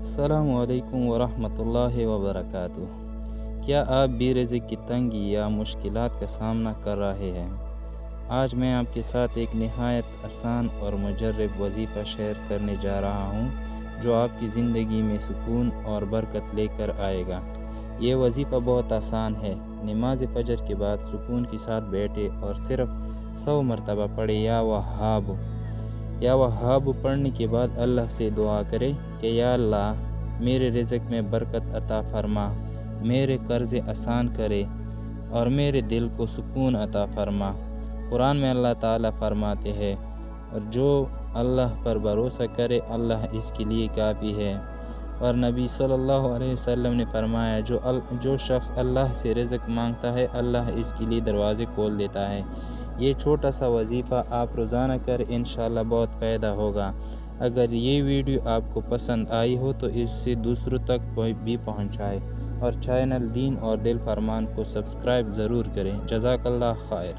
السلام علیکم ورحمۃ اللہ وبرکاتہ۔ کیا آپ بھی رزق کی تنگی یا مشکلات کا سامنا کر رہے ہیں؟ آج میں آپ کے ساتھ ایک نہایت آسان اور مجرب وظیفہ شیئر کرنے جا رہا ہوں جو آپ کی زندگی میں سکون اور برکت لے کر آئے گا۔ یہ وظیفہ بہت آسان ہے۔ نماز فجر کے بعد سکون کے ساتھ بیٹھے اور صرف 100 مرتبہ پڑھے یا وہاب پڑھنے کے بعد اللہ سے دعا کرے کہ یا اللہ میرے رزق میں برکت عطا فرما، میرے قرض آسان کرے اور میرے دل کو سکون عطا فرما۔ قرآن میں اللہ تعالیٰ فرماتے ہیں، اور جو اللہ پر بھروسہ کرے اللہ اس کے لیے کافی ہے۔ اور نبی صلی اللہ علیہ وسلم نے فرمایا جو شخص اللہ سے رزق مانگتا ہے اللہ اس کے لیے دروازے کھول دیتا ہے۔ یہ چھوٹا سا وظیفہ آپ روزانہ کر انشاءاللہ بہت فائدہ ہوگا۔ اگر یہ ویڈیو آپ کو پسند آئی ہو تو اس سے دوسروں تک بھی پہنچائے اور چینل دین اور دل فرمان کو سبسکرائب ضرور کریں۔ جزاک اللہ خیر۔